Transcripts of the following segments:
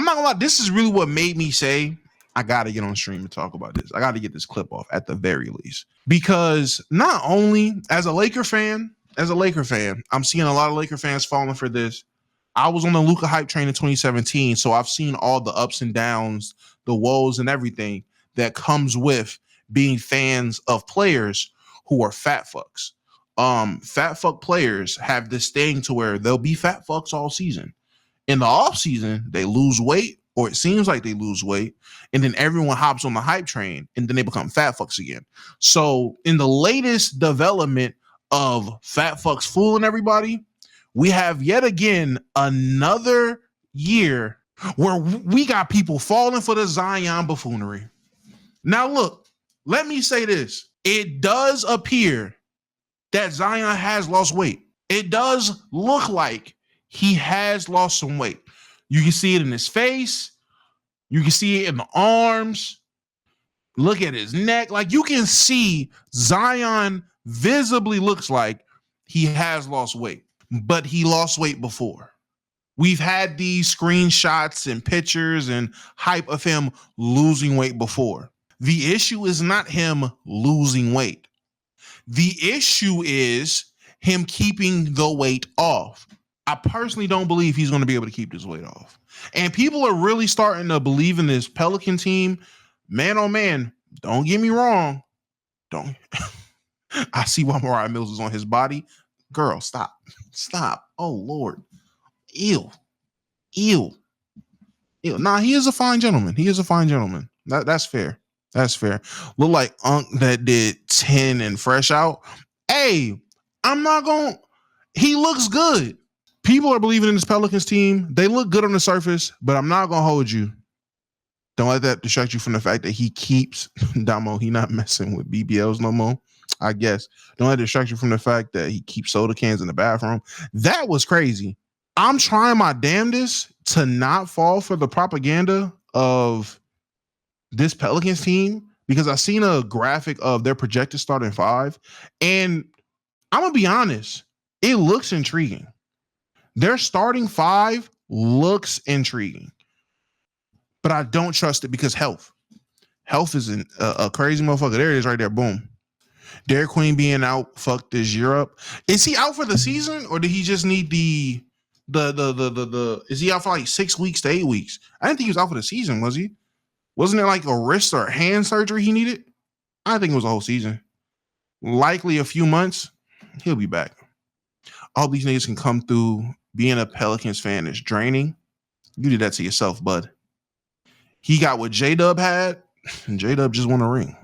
not gonna lie, this is really what made me say I gotta get on stream and talk about this. I gotta get this clip off at the very least. Because not only as a Laker fan, I'm seeing a lot of Laker fans falling for this. I was on the Luka hype train in 2017, so I've seen all the ups and downs, the woes and everything that comes with being fans of players who are fat fucks. Fat fuck players have this thing to where they'll be fat fucks all season. In the off season, they lose weight, or it seems like they lose weight, and then everyone hops on the hype train, and then they become fat fucks again. So in the latest development of fat fucks fooling everybody, we have yet again another year where we got people falling for the Zion buffoonery. Now, look, let me say this. It does appear that Zion has lost weight. It does look like he has lost some weight. You can see it in his face. You can see it in the arms. Look at his neck. Like, you can see Zion visibly looks like he has lost weight, but he lost weight before. We've had these screenshots and pictures and hype of him losing weight before. The issue is not him losing weight. The issue is him keeping the weight off. I personally don't believe he's going to be able to keep this weight off. And people are really starting to believe in this Pelican team. Man, oh man, don't get me wrong. Don't. I see why Mariah Mills is on his body. Girl, stop. Stop. Oh, Lord. Ew. Nah, he is a fine gentleman. That's fair. Look like Unc that did 10 and fresh out. Hey, he looks good. People are believing in this Pelicans team. They look good on the surface, but I'm not going to hold you. Don't let that distract you from the fact that he keeps, Damo, he not messing with BBLs no more, I guess. Don't let it distract you from the fact that he keeps soda cans in the bathroom. That was crazy. I'm trying my damnedest to not fall for the propaganda of this Pelicans team because I've seen a graphic of their projected starting five, and I'm going to be honest, it looks intriguing. Their starting five looks intriguing, but I don't trust it because health is a crazy motherfucker. There it is right there. Boom. Derek Queen being out fucked this year up. Is he out for the season or did he just need the is he out for like 6 weeks to 8 weeks? I didn't think he was out for the season, was he? Wasn't it like a wrist or hand surgery he needed? I think it was a whole season. Likely a few months. He'll be back. All these niggas can come through. Being a Pelicans fan is draining. You did that to yourself, bud. He got what J-Dub had, and J-Dub just won a ring.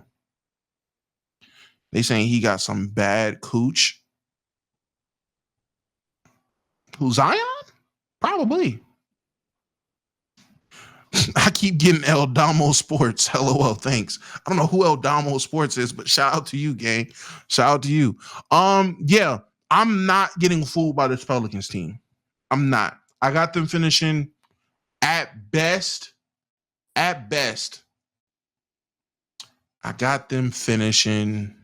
They saying he got some bad cooch. Who, Zion? Probably. I keep getting El Damo Sports. LOL, thanks. I don't know who El Damo Sports is, but shout out to you, gang. Shout out to you. Yeah, I'm not getting fooled by this Pelicans team. I'm not. I got them finishing at best. I got them finishing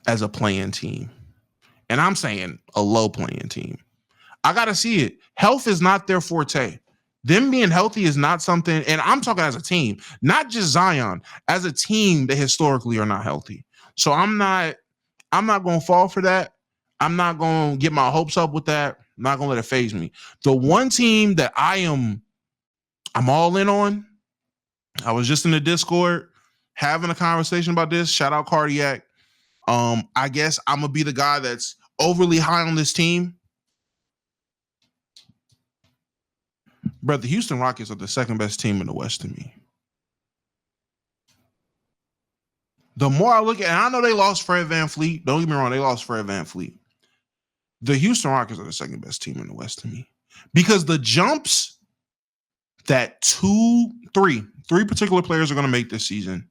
as a playing team. And I'm saying a low playing team. I got to see it. Health is not their forte. Them being healthy is not something, and I'm talking as a team, not just Zion, as a team, they historically are not healthy. So I'm not going to fall for that. I'm not going to get my hopes up with that. I'm not going to let it faze me. The one team that I'm all in on, I was just in the Discord having a conversation about this. Shout out Cardiac. I guess I'm going to be the guy that's overly high on this team. But the Houston Rockets are the second best team in the West to me. The more I look at, and I know they lost Fred VanVleet. Don't get me wrong, they lost Fred VanVleet. The Houston Rockets are the second best team in the West to me. Because the jumps that three particular players are going to make this season.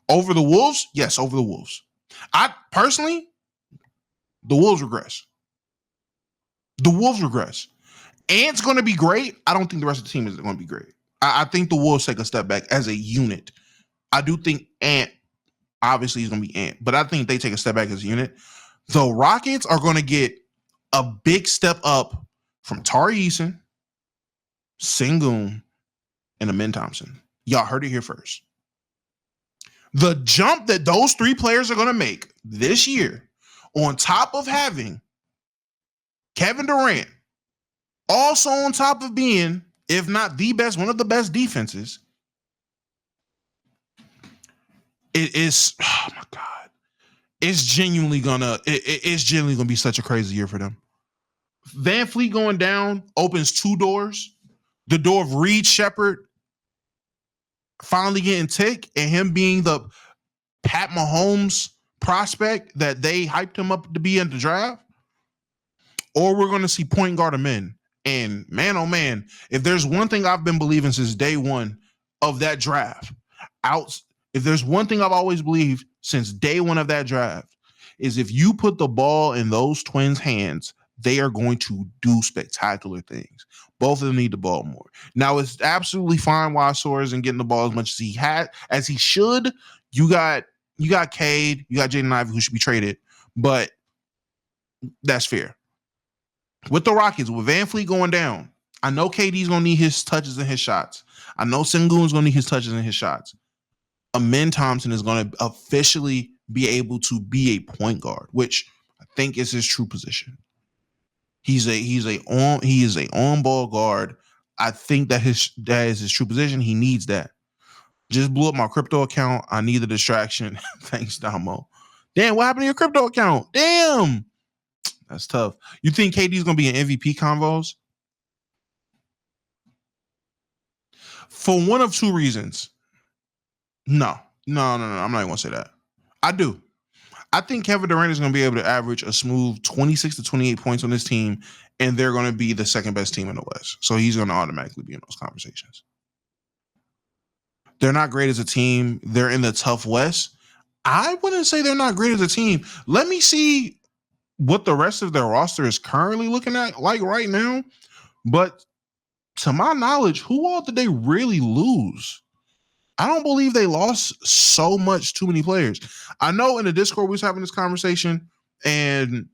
Over the Wolves? Yes, over the Wolves. I personally, the Wolves regress. Ant's going to be great. I don't think the rest of the team is going to be great. I think the Wolves take a step back as a unit. I do think Ant, obviously, is going to be Ant, but I think they take a step back as a unit. The Rockets are going to get a big step up from Tari Eason, Sengun, and Amin Thompson. Y'all heard it here first. The jump that those three players are going to make this year, on top of having Kevin Durant, also on top of being, if not the best, one of the best defenses, it is, oh my God, it's genuinely gonna be such a crazy year for them. Van Fleet going down opens two doors. The door of Reed Shepherd finally getting tick, and him being the Pat Mahomes prospect that they hyped him up to be in the draft. Or we're going to see point guard him in. And man, oh man, if there's one thing I've been believing since day one of that draft, if there's one thing I've always believed since day one of that draft, is if you put the ball in those twins' hands, they are going to do spectacular things. Both of them need the ball more. Now, it's absolutely fine why Sora isn't getting the ball as much as he should. You got Cade, you got Jaden Ivey, who should be traded, but that's fair. With the Rockets, with Van Fleet going down, I know KD's going to need his touches and his shots. I know Sengun's going to need his touches and his shots. Amin Thompson is going to officially be able to be a point guard, which I think is his true position. He is a on-ball guard. I think that is his true position. He needs that. Just blew up my crypto account. I need the distraction. Thanks, Damo. Damn, what happened to your crypto account? Damn. That's tough. You think KD's going to be in MVP convos? For one of two reasons. No. I'm not even going to say that. I do. I think Kevin Durant is going to be able to average a smooth 26 to 28 points on this team, and they're going to be the second best team in the West. So he's going to automatically be in those conversations. They're not great as a team. They're in the tough West. I wouldn't say they're not great as a team. Let me see what the rest of their roster is currently looking at like right now. But to my knowledge, who all did they really lose? I don't believe they lost so much, too many players. I know in the Discord we was having this conversation, and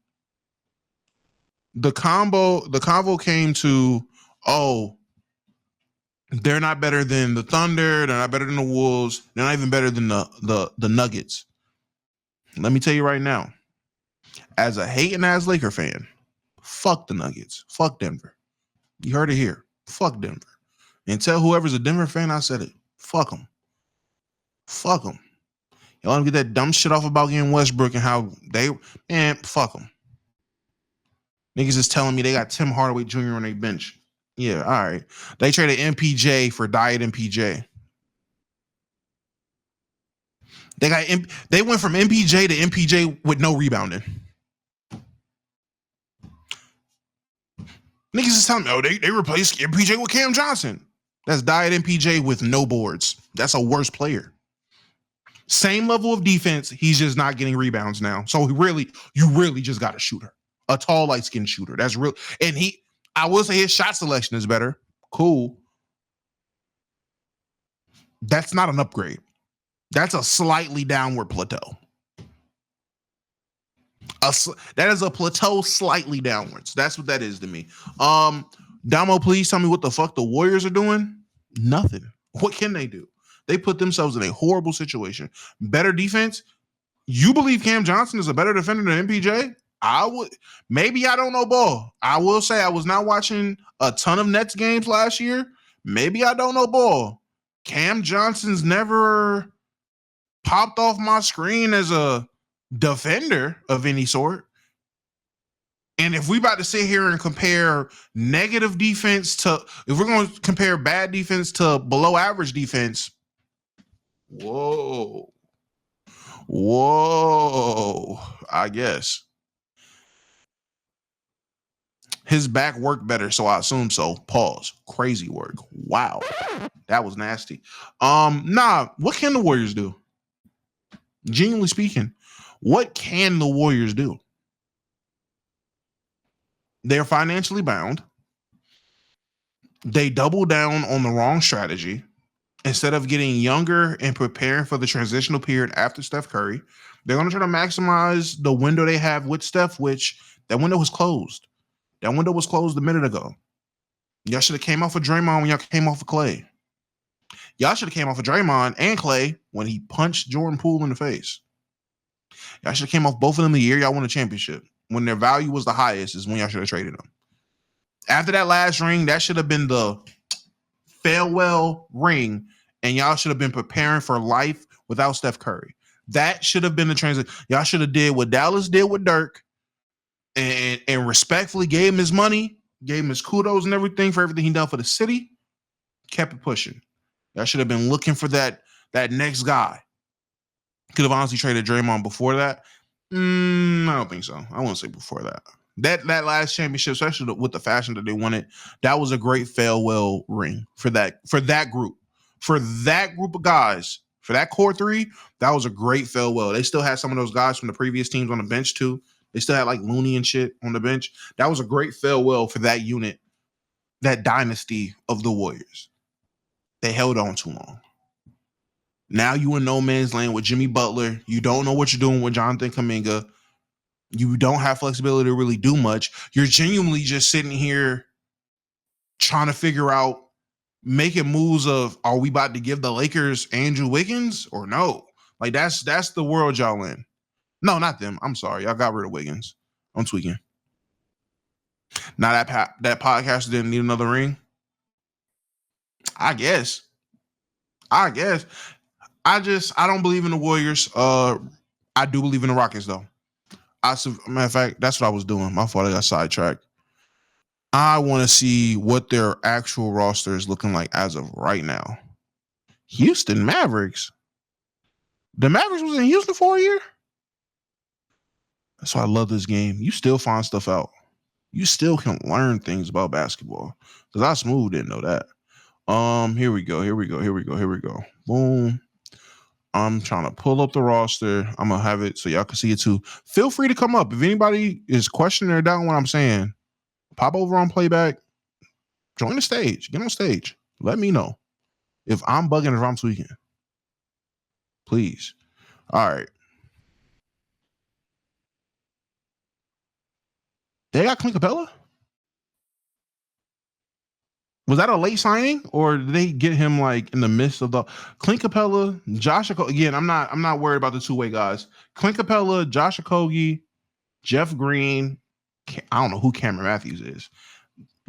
the convo came to, they're not better than the Thunder, they're not better than the Wolves, they're not even better than the Nuggets. Let me tell you right now, as a hating ass Laker fan, fuck the Nuggets, fuck Denver. You heard it here, fuck Denver. And tell whoever's a Denver fan I said it, fuck them. Fuck them. Y'all want to get that dumb shit off about getting Westbrook and how fuck them. Niggas is telling me they got Tim Hardaway Jr. on their bench. Yeah, all right. They traded MPJ for Diet MPJ. They went from MPJ to MPJ with no rebounding. Niggas is telling me, they replaced MPJ with Cam Johnson. That's Diet MPJ with no boards. That's a worse player. Same level of defense. He's just not getting rebounds now. So you really just got a shooter, a tall, light-skinned shooter. That's real. And I will say his shot selection is better. Cool. That's not an upgrade. That's a slightly downward plateau. That is a plateau slightly downwards. That's what that is to me. Damo, please tell me what the fuck the Warriors are doing. Nothing. What can they do? They put themselves in a horrible situation. Better defense. You believe Cam Johnson is a better defender than MPJ? I would. Maybe I don't know ball. I will say I was not watching a ton of Nets games last year. Maybe I don't know ball. Cam Johnson's never popped off my screen as a defender of any sort. And if we about to sit here and compare negative defense if we're going to compare bad defense to below average defense, whoa, I guess. His back worked better, so I assume so. Pause. Crazy work. Wow. That was nasty. What can the Warriors do? Genuinely speaking, what can the Warriors do? They're financially bound. They double down on the wrong strategy. Instead of getting younger and preparing for the transitional period after Steph Curry, they're going to try to maximize the window they have with Steph, which that window was closed. That window was closed a minute ago. Y'all should have came off of Draymond when y'all came off of Clay. Y'all should have came off of Draymond and Clay when he punched Jordan Poole in the face. Y'all should have came off both of them the year y'all won a championship. When their value was the highest is when y'all should have traded them. After that last ring, that should have been the farewell ring, and y'all should have been preparing for life without Steph Curry. That should have been the transition. Y'all should have did what Dallas did with Dirk and respectfully gave him his money, gave him his kudos and everything for everything he done for the city, kept it pushing. Y'all should have been looking for that next guy. Could have honestly traded Draymond before that. I don't think so. I won't say before that. That last championship, especially with the fashion that they wanted, that was a great farewell ring for that group. For that group of guys, for that core three, that was a great farewell. They still had some of those guys from the previous teams on the bench too. They still had like Looney and shit on the bench. That was a great farewell for that unit, that dynasty of the Warriors. They held on too long. Now you in no man's land with Jimmy Butler. You don't know what you're doing with Jonathan Kuminga. You don't have flexibility to really do much. You're genuinely just sitting here trying to figure out, making moves of, are we about to give the Lakers Andrew Wiggins or no? Like that's the world y'all in. No, not them. I'm sorry. Y'all got rid of Wiggins. I'm tweaking. Now that podcast didn't need another ring. I guess. I don't believe in the Warriors. I do believe in the Rockets though. Matter of fact, that's what I was doing. My fault. I got sidetracked. I want to see what their actual roster is looking like as of right now. Houston Mavericks. The Mavericks was in Houston for a year. That's why I love this game. You still find stuff out. You still can learn things about basketball. Because I smooth didn't know that. Here we go. Boom. I'm trying to pull up the roster. I'm gonna have it so y'all can see it too. Feel free to come up. If anybody is questioning or doubting what I'm saying, pop over on playback. Join the stage. Get on stage. Let me know if I'm bugging, if I'm tweaking. Please. All right. They got Clint Capella? Was that a late signing, or did they get him like in the midst of the Clint Capella, Josh Okogie? Again, I'm not worried about the two-way guys. Clint Capella, Josh Okogie, Jeff Green. I don't know who Cameron Matthews is.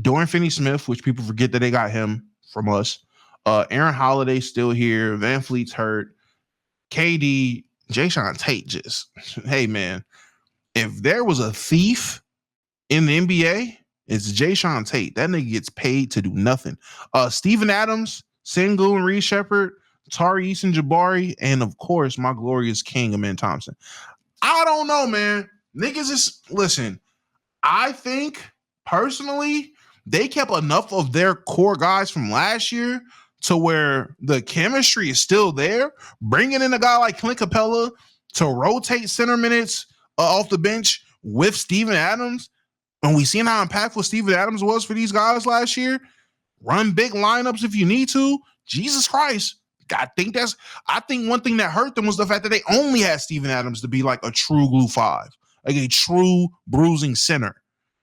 Dorian Finney-Smith, which people forget that they got him from us. Aaron Holiday still here. Van Fleet's hurt. KD, Jayshawn Tate just, hey man, if there was a thief in the NBA, it's Jayshawn Tate. That nigga gets paid to do nothing. Steven Adams, Sengun and Reed Shepard, Tari Eason Jabari, and of course, my glorious king, Amen Thompson. I don't know, man. Niggas is, listen, I think personally, they kept enough of their core guys from last year to where the chemistry is still there. Bringing in a guy like Clint Capella to rotate center minutes off the bench with Steven Adams. And we seen how impactful Steven Adams was for these guys last year. Run big lineups if you need to. Jesus Christ. I think one thing that hurt them was the fact that they only had Steven Adams to be like a true glue five, like a true bruising center.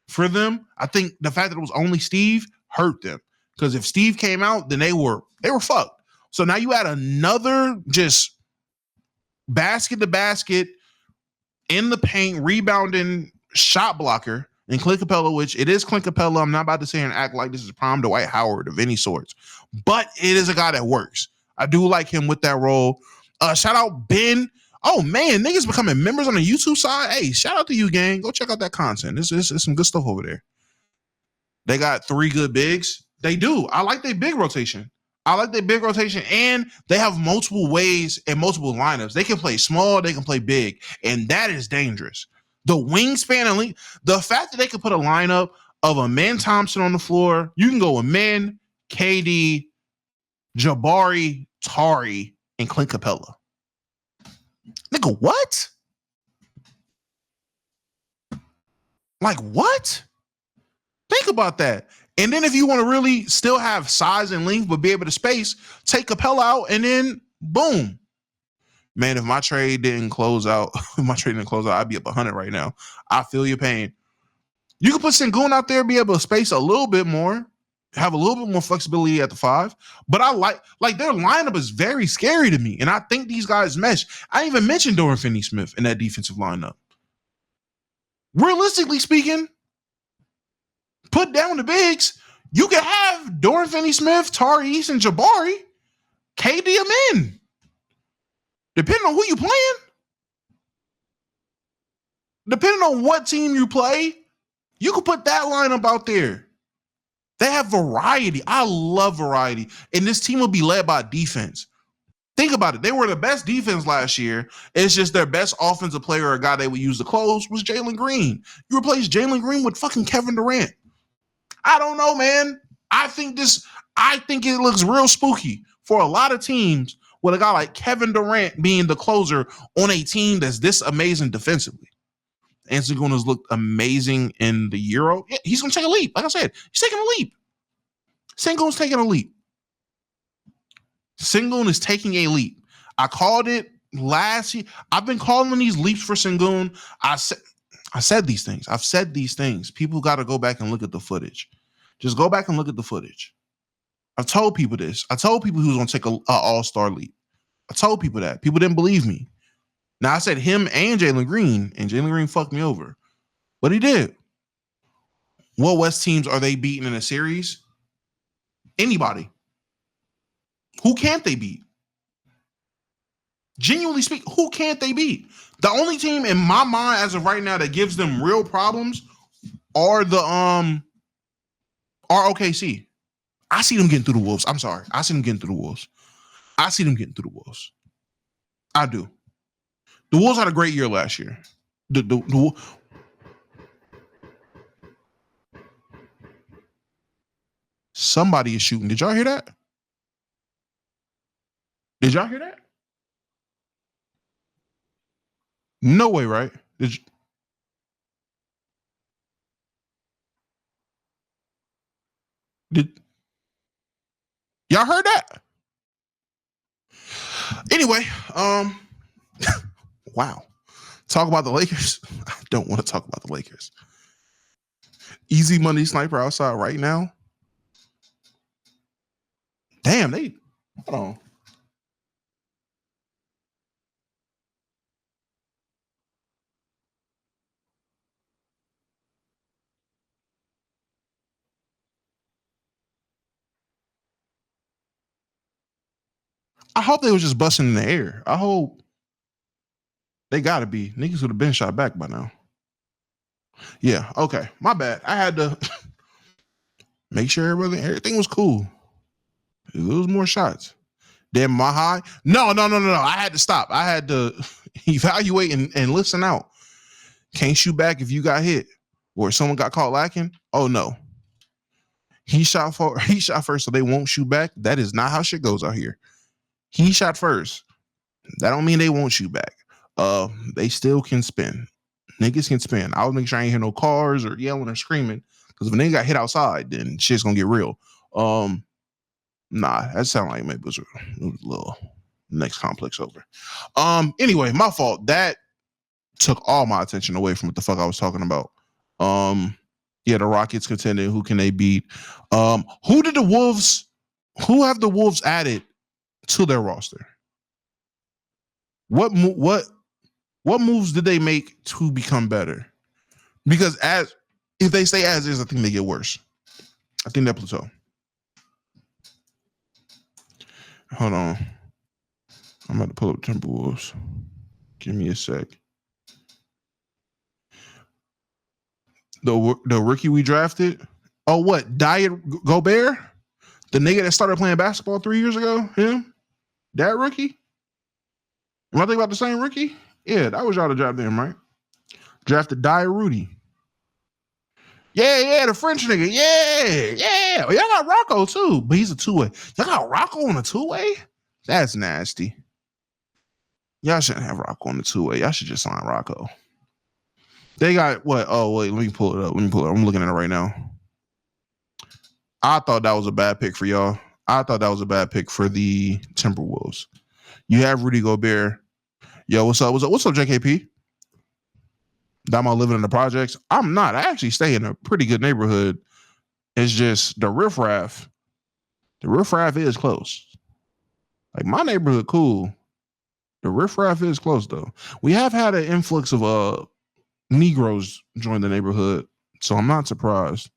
For them, I think the fact that it was only Steve hurt them. Because if Steve came out, then they were fucked. So now you add another just basket to basket in the paint, rebounding shot blocker. And Clint Capella, which it is Clint Capella. I'm not about to sit here and act like this is prime Dwight Howard of any sorts. But it is a guy that works. I do like him with that role. Shout out Ben. Oh, man, niggas becoming members on the YouTube side. Hey, shout out to you, gang. Go check out that content. There's some good stuff over there. They got 3 good bigs. They do. I like their big rotation. And they have multiple ways and multiple lineups. They can play small. They can play big. And that is dangerous. The wingspan and the fact that they could put a lineup of Amen Thompson on the floor. You can go Amen, KD, Jabari, Tari, and Clint Capella. Nigga, what? Like, what? Think about that. And then if you want to really still have size and length, but be able to space, take Capella out, and then boom. Man, if my trade didn't close out, I'd be up 100 right now. I feel your pain. You can put Sengun out there, be able to space a little bit more. have a little bit more flexibility at the 5. But I like their lineup is very scary to me, and I think these guys mesh. I even mentioned Dorian Finney-Smith in that defensive lineup. Realistically speaking, put down the bigs. You can have Dorian Finney-Smith, Tyrese, and Jabari. KD them in. Depending on who you playing. Depending on what team you play, you can put that lineup out there. They have variety. I love variety. And this team will be led by defense. Think about it. They were the best defense last year. It's just their best offensive player or guy they would use to close was Jalen Green. You replace Jalen Green with fucking Kevin Durant. I don't know, man. I think it looks real spooky for a lot of teams with a guy like Kevin Durant being the closer on a team that's this amazing defensively. Anthony has looked amazing in the Euro. Yeah, he's going to take a leap. Like I said, he's taking a leap. Sengun's taking a leap. Sengun is taking a leap. I called it last year. I've been calling these leaps for Sengun. I said these things. I've said these things. People got to go back and look at the footage. Just go back and look at the footage. I've told people this. I told people he was going to take an all-star leap. I told people that. People didn't believe me. Now, I said him and Jalen Green, and Jalen Green fucked me over. But he did. What West teams are they beating in a series? Anybody. Who can't they beat? Genuinely speaking, who can't they beat? The only team in my mind as of right now that gives them real problems are OKC. I see them getting through the Wolves. I'm sorry. I see them getting through the Wolves. I do. The Wolves had a great year last year. Somebody is shooting. Did y'all hear that? Did y'all hear that? No way, right? Did y'all heard that? Anyway, wow. Talk about the Lakers. I don't want to talk about the Lakers. Easy money sniper outside right now. Damn, hold on. I hope they was just busting in the air. I hope they gotta be. Niggas would have been shot back by now. Yeah, okay. My bad. I had to make sure everything was cool. There was more shots. Then my high. No. I had to stop. I had to evaluate and listen out. Can't shoot back if you got hit or if someone got caught lacking. Oh no. He shot first, so they won't shoot back. That is not how shit goes out here. He shot first. That don't mean they won't shoot back. They still can spin. Niggas can spin. I'll make sure I ain't hear no cars or yelling or screaming. Because if a nigga got hit outside, then shit's gonna get real. Nah, that sounded like maybe it was a little next complex over. Anyway, my fault. That took all my attention away from what the fuck I was talking about. Yeah, the Rockets contending. Who can they beat? Who have the Wolves added to their roster? What moves did they make to become better? Because if they stay as is, I think they get worse. I think that plateau. Hold on. I'm about to pull up Timberwolves. Give me a sec. The rookie we drafted. Oh, what? Diet Gobert? The nigga that started playing basketball 3 years ago? Him? That rookie? Am I thinking about the same rookie? Yeah, that was y'all to draft him, right? Drafted Diet Rudy. Yeah, the French nigga. Yeah. Y'all got Rocco too, but he's a two-way. Y'all got Rocco on a two-way? That's nasty. Y'all shouldn't have Rocco on the two-way. Y'all should just sign Rocco. They got what? Oh, wait, let me pull it up. I'm looking at it right now. I thought that was a bad pick for y'all. I thought that was a bad pick for the Timberwolves. You have Rudy Gobert. Yo, what's up, JKP? I'm all living in the projects. I'm not. I actually stay in a pretty good neighborhood. It's just the riffraff. The riffraff is close. Like my neighborhood, cool. The riffraff is close though. We have had an influx of Negroes join the neighborhood, so I'm not surprised.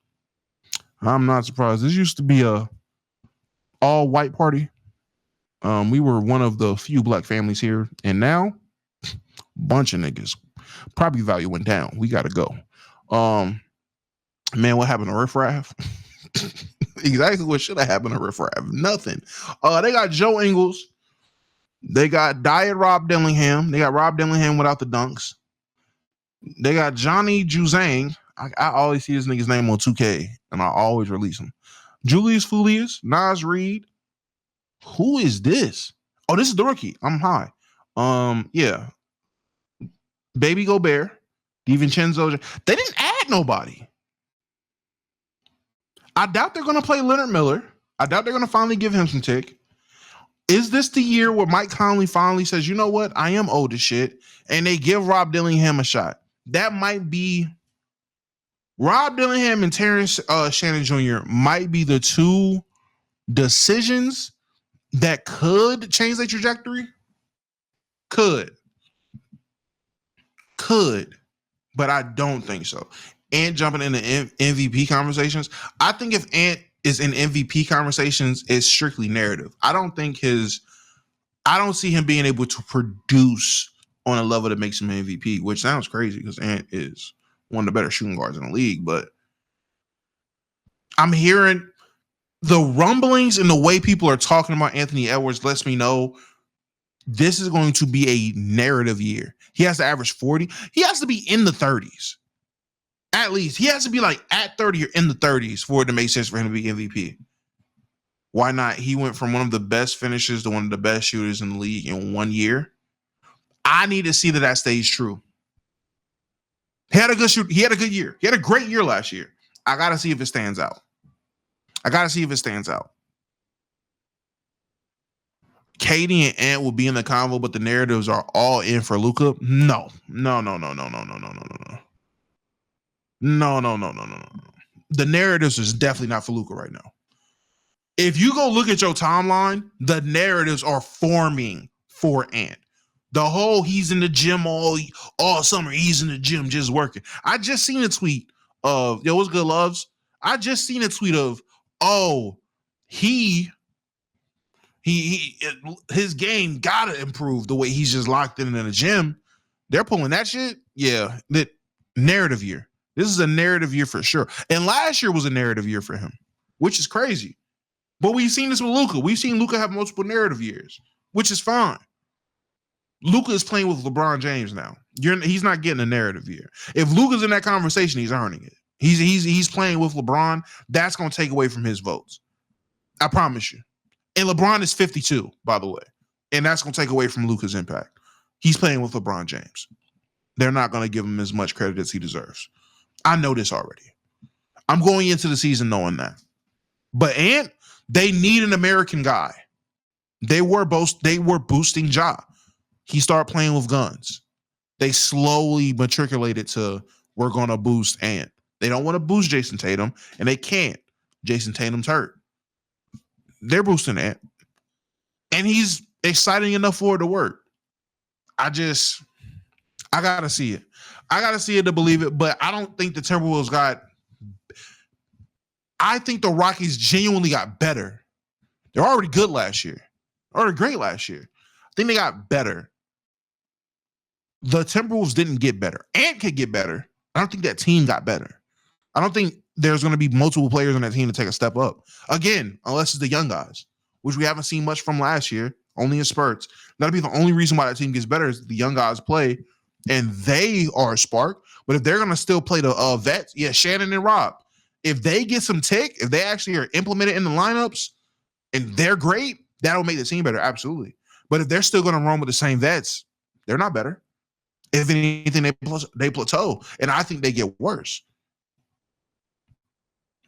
I'm not surprised. This used to be a all white party. We were one of the few black families here, and now bunch of niggas. Property value went down. We gotta go. Man, what happened to riffraff? Exactly what should have happened to riffraff. Nothing. They got Joe Ingles. They got Diet Rob Dillingham. They got Rob Dillingham without the dunks. They got Johnny Juzang. I always see this nigga's name on 2K, and I always release him. Julius Foulius, Nas Reed. Who is this? Oh, this is the rookie. I'm high. Yeah. Baby Gobert, DiVincenzo. They didn't add nobody. I doubt they're going to play Leonard Miller. I doubt they're going to finally give him some tick. Is this the year where Mike Conley finally says, you know what? I am old as shit. And they give Rob Dillingham a shot. That might be Rob Dillingham and Terrence Shannon Jr. might be the two decisions that could change their trajectory. Could. But I don't think so. Ant jumping into MVP conversations. I think if Ant is in MVP conversations, it's strictly narrative. I don't see him being able to produce on a level that makes him MVP, which sounds crazy because Ant is one of the better shooting guards in the league. But I'm hearing the rumblings and the way people are talking about Anthony Edwards lets me know this is going to be a narrative year. He has to average 40. He has to be in the 30s. At least. He has to be like at 30 or in the 30s for it to make sense for him to be MVP. Why not? He went from one of the best finishers to one of the best shooters in the league in 1 year. I need to see that stays true. He had a good shoot. He had a good year. He had a great year last year. I got to see if it stands out. Katie and Ant will be in the convo, but the narratives are all in for Luka. No. The narratives is definitely not for Luka right now. If you go look at your timeline, the narratives are forming for Ant. The whole he's in the gym all summer. He's in the gym just working. I just seen a tweet of, yo, what's good, loves? I just seen a tweet of, his game gotta improve the way he's just locked in the gym. They're pulling that shit. Yeah, that narrative year. This is a narrative year for sure. And last year was a narrative year for him, which is crazy. But we've seen this with Luka. We've seen Luka have multiple narrative years, which is fine. Luka is playing with LeBron James now. He's not getting a narrative year. If Luka's in that conversation, he's earning it. He's playing with LeBron. That's going to take away from his votes. I promise you. And LeBron is 52, by the way. And that's going to take away from Luka's impact. He's playing with LeBron James. They're not going to give him as much credit as he deserves. I know this already. I'm going into the season knowing that. But Ant, they need an American guy. They were boosting Ja. He started playing with guns. They slowly matriculated to, we're going to boost Ant. They don't want to boost Jason Tatum, and they can't. Jason Tatum's hurt. They're boosting Ant. And he's exciting enough for it to work. I got to see it. I got to see it to believe it, but I don't think the Timberwolves I think the Rockies genuinely got better. They're already good last year. Already great last year. I think they got better. The Timberwolves didn't get better. Ant could get better. I don't think that team got better. I don't think there's going to be multiple players on that team to take a step up. Again, unless it's the young guys, which we haven't seen much from last year, only in spurts. That'll be the only reason why that team gets better is the young guys play, and they are a spark. But if they're going to still play the vets, yeah, Shannon and Rob, if they get some tick, if they actually are implemented in the lineups and they're great, that'll make the team better, absolutely. But if they're still going to run with the same vets, they're not better. If anything, they plateau, and I think they get worse.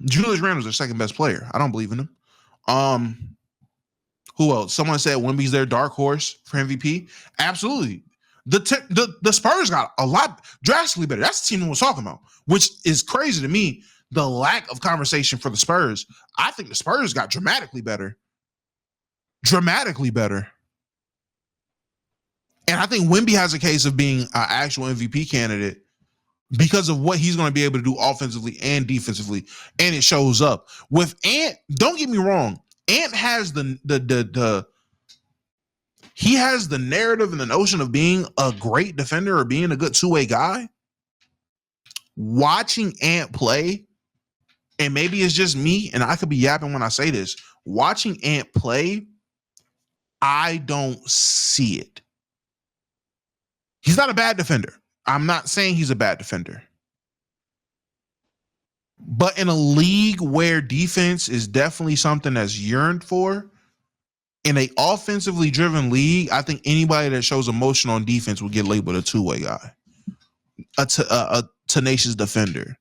Julius Randle's their second best player. I don't believe in him. Who else? Someone said Wemby's their dark horse for MVP. Absolutely. The Spurs got a lot drastically better. That's the team I was talking about, which is crazy to me the lack of conversation for the Spurs, I think the Spurs got dramatically better. Dramatically better. And I think Wemby has a case of being an actual MVP candidate because of what he's going to be able to do offensively and defensively, and it shows up. With Ant, don't get me wrong, Ant has he has the narrative and the notion of being a great defender or being a good two-way guy. Watching Ant play, and maybe it's just me, and I could be yapping when I say this, watching Ant play, I don't see it. He's not a bad defender. I'm not saying he's a bad defender. But in a league where defense is definitely something that's yearned for, in an offensively driven league, I think anybody that shows emotion on defense will get labeled a two-way guy, a tenacious defender.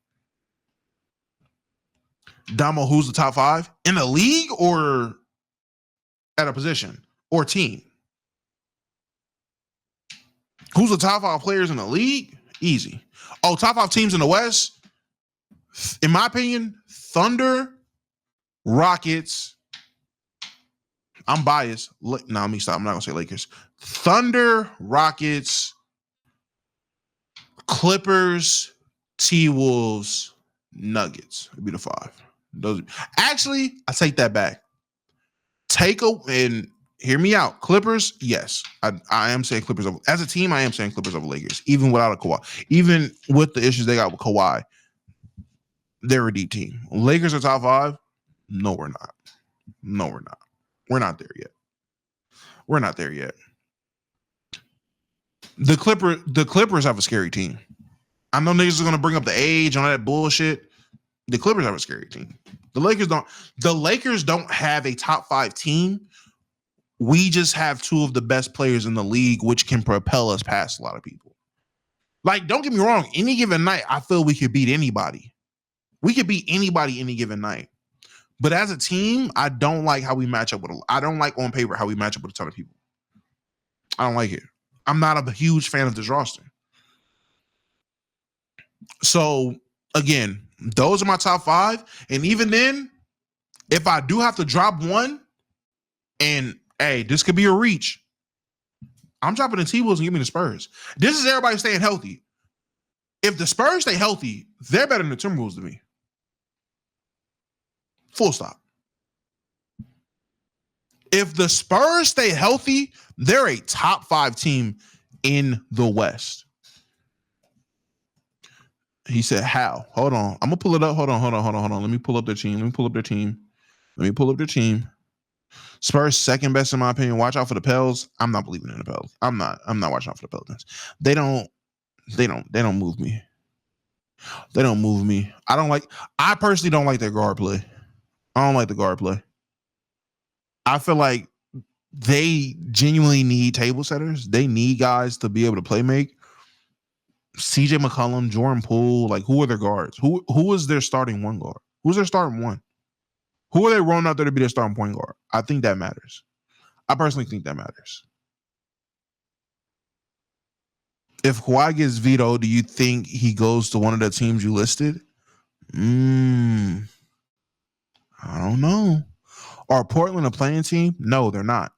Damo, who's the top 5? In the league or at a position or team? Who's the top 5 players in the league? Easy. Oh, top 5 teams in the West? In my opinion, Thunder, Rockets. I'm biased. No, let me stop. I'm not going to say Lakers. Thunder, Rockets, Clippers, T-Wolves, Nuggets. It'd be the 5. Those. Actually, I take that back. And hear me out. Clippers, yes. I am saying Clippers over. As a team, I am saying Clippers over Lakers, even without a Kawhi. Even with the issues they got with Kawhi, they're a deep team. Lakers are top 5? No, we're not. No, we're not. We're not there yet. We're not there yet. The Clippers have a scary team. I know niggas are going to bring up the age and all that bullshit. The Clippers have a scary team. The Lakers don't. The Lakers don't have a top 5 team. We just have 2 of the best players in the league, which can propel us past a lot of people. Like, don't get me wrong. Any given night, I feel we could beat anybody. We could beat anybody any given night. But as a team, I don't like how we match up with. I don't like on paper how we match up with a ton of people. I don't like it. I'm not a huge fan of this roster. So again, those are my top 5. And even then, if I do have to drop one, and hey, this could be a reach, I'm dropping the T-Wolves and giving me the Spurs. This is everybody staying healthy. If the Spurs stay healthy, they're better than the Timberwolves to me. Full stop. If the Spurs stay healthy, they're a top 5 team in the West. He said, how? Hold on. I'm going to pull it up. Hold on. Let me pull up their team. Spurs second best in my opinion. Watch out for the Pels. I'm not believing in the Pels. I'm not watching out for the Pelicans. They don't move me. They don't move me. I personally don't like their guard play. I don't like the guard play. I feel like they genuinely need table setters. They need guys to be able to play make. CJ McCollum, Jordan Poole, like who are their guards? Who is their starting one guard? Who's their starting one? Who are they rolling out there to be their starting point guard? I think that matters. I personally think that matters. If Kawhi gets vetoed, do you think he goes to one of the teams you listed? I don't know. Are Portland a playing team? No, they're not.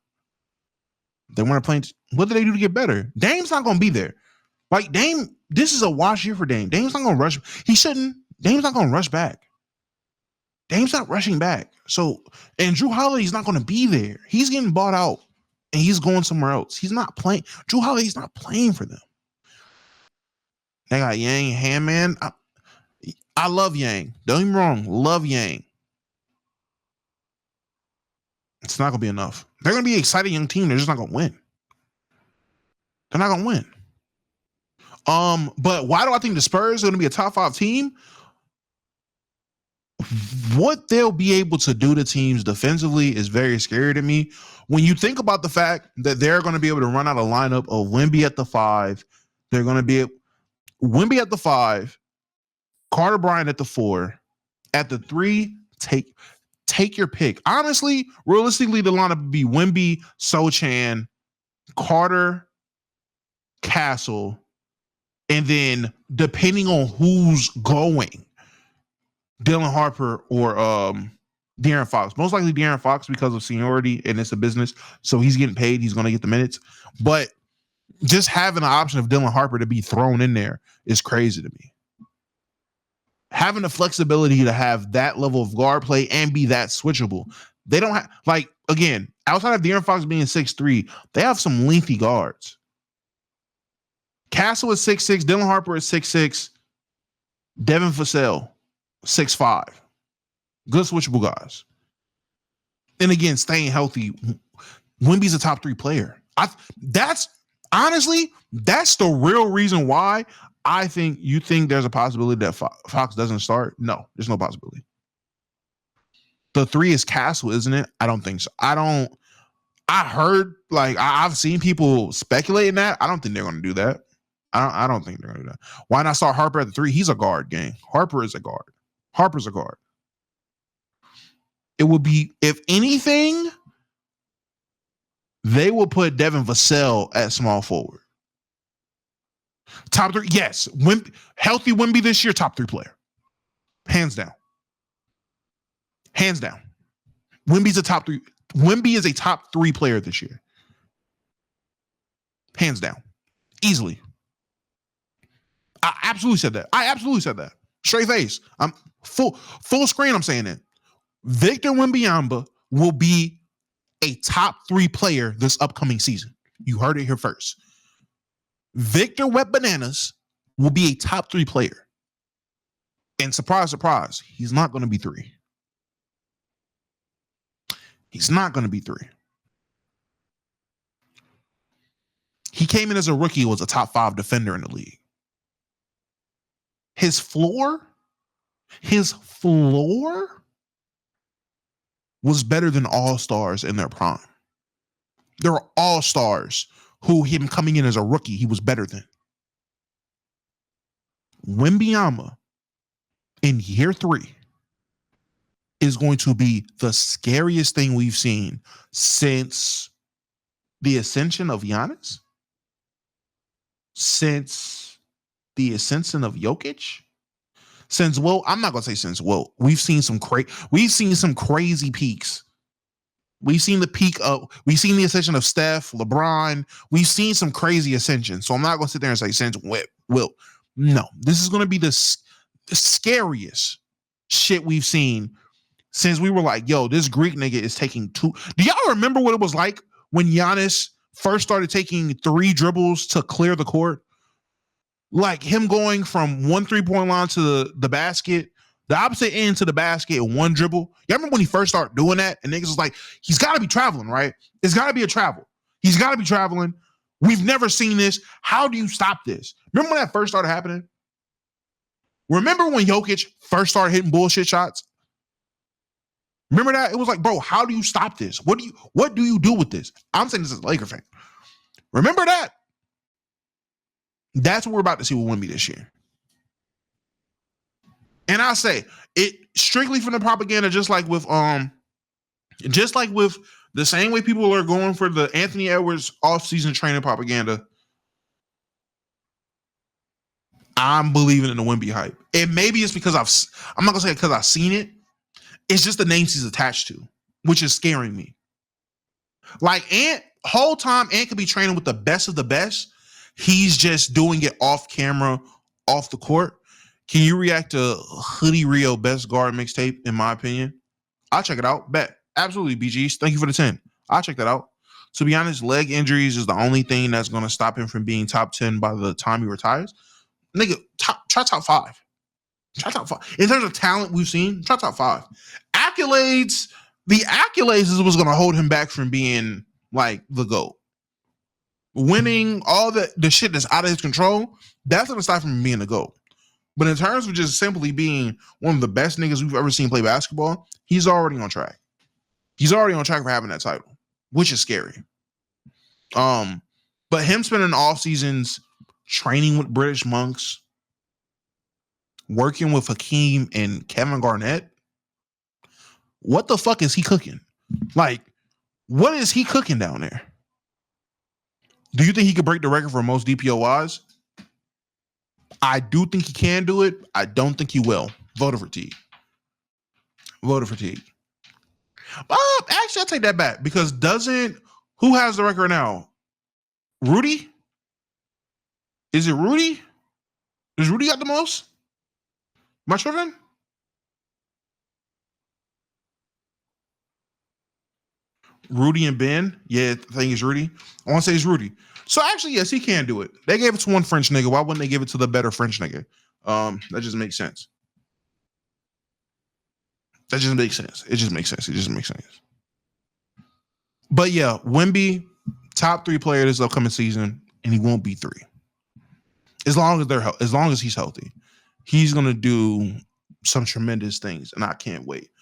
They want to play. What do they do to get better? Dame's not going to be there. Like Dame, this is a wash year for Dame. Dame's not going to rush. He shouldn't. Dame's not going to rush back. Dame's not rushing back. So, and Drew Holiday's not going to be there. He's getting bought out and he's going somewhere else. He's not playing. Drew Holiday's not playing for them. They got Yang, Handman. I love Yang. Don't get me wrong. Love Yang. It's not going to be enough. They're going to be an exciting young team. They're just not going to win. They're not going to win. But why do I think the Spurs are going to be a top 5 team? What they'll be able to do to teams defensively is very scary to me. When you think about the fact that they're going to be able to run out a lineup of Wemby at the 5, they're going to be Wemby at the 5, Carter Bryant at the 4, at the 3, take your pick. Honestly, realistically, the lineup would be Wemby, Sochan, Carter, Castle, and then depending on who's going, Dylan Harper or De'Aaron Fox. Most likely De'Aaron Fox because of seniority and it's a business. So he's getting paid. He's going to get the minutes. But just having the option of Dylan Harper to be thrown in there is crazy to me. Having the flexibility to have that level of guard play and be that switchable. They don't have, like, again, outside of De'Aaron Fox being 6'3", they have some lengthy guards. Castle is 6'6", Dylan Harper is 6'6", Devin Vassell, 6'5". Good switchable guys. And again, staying healthy. Wemby's a top 3 player. That's honestly, that's the real reason why I think you think there's a possibility that Fox doesn't start. No, there's no possibility. The 3 is Castle, isn't it? I don't think so. I heard, like, I've seen people speculating that. I don't think they're going to do that. I don't think they're going to do that. Why not start Harper at the 3? He's a guard, gang. Harper is a guard. Harper's a guard. It would be, if anything, they will put Devin Vassell at small forward. Top 3, yes. Healthy Wemby this year, top 3 player. Hands down. Hands down. Wemby's a top 3. Wemby is a top 3 player this year. Hands down. Easily. I absolutely said that. Straight face. I'm full screen, I'm saying it. Victor Wembanyama will be a top 3 player this upcoming season. You heard it here first. Victor Wet Bananas will be a top 3 player. And surprise, surprise, he's not going to be 3. He's not going to be 3. He came in as a rookie, was a top 5 defender in the league. His floor was better than all-stars in their prime. There were all-stars who him coming in as a rookie, he was better than. Wembanyama in year 3 is going to be the scariest thing we've seen since the ascension of Giannis, since the ascension of Jokic, since, well, I'm not going to say since, well, we've seen some crazy peaks. We've seen the ascension of Steph, LeBron. We've seen some crazy ascension. So I'm not going to sit there and say since Will. No, this is going to be the scariest shit we've seen since we were like, yo, this Greek nigga is taking 2. Do y'all remember what it was like when Giannis first started taking 3 dribbles to clear the court? Like him going from 1 3-point line to the basket, the opposite end to the basket in 1 dribble. Y'all remember when he first started doing that? And niggas was like, he's got to be traveling, right? It's got to be a travel. He's got to be traveling. We've never seen this. How do you stop this? Remember when that first started happening? Remember when Jokic first started hitting bullshit shots? Remember that? It was like, bro, how do you stop this? What do you do with this? I'm saying this as a Laker fan. Remember that? That's what we're about to see with Wemby this year. And I say it strictly from the propaganda, just like with the same way people are going for the Anthony Edwards offseason training propaganda. I'm believing in the Wemby hype. And maybe it's because I'm not gonna say because I've seen it. It's just the names he's attached to, which is scaring me. Like Ant, whole time Ant could be training with the best of the best. He's just doing it off camera, off the court. Can you react to Hoodie Rio best guard mixtape? In my opinion, I'll check it out. Bet. Absolutely, BGs. Thank you for the 10. I'll check that out. To be honest, leg injuries is the only thing that's going to stop him from being top 10 by the time he retires. Nigga, try top 5. Try top 5. In terms of talent we've seen, try top 5. Accolades, the accolades is what's going to hold him back from being like the GOAT. Winning all the shit that's out of his control, that's going to stop him from being the GOAT. But in terms of just simply being one of the best niggas we've ever seen play basketball, he's already on track. He's already on track for having that title, which is scary. But him spending off seasons training with British monks, working with Hakeem and Kevin Garnett, what the fuck is he cooking? Like, what is he cooking down there? Do you think he could break the record for most DPOYs? I do think he can do it. I don't think he will. Voter fatigue. Voter fatigue. Actually, I'll take that back because who has the record now? Rudy? Is it Rudy? Does Rudy got the most? Am I tripping? Rudy and Ben? Yeah, I think it's Rudy. I want to say it's Rudy. So actually, yes, he can do it. They gave it to one French nigga. Why wouldn't they give it to the better French nigga? That just makes sense. That just makes sense. It just makes sense. It just makes sense. But yeah, Wemby, top 3 player this upcoming season, and he won't be 3. As long as he's healthy, he's gonna do some tremendous things, and I can't wait.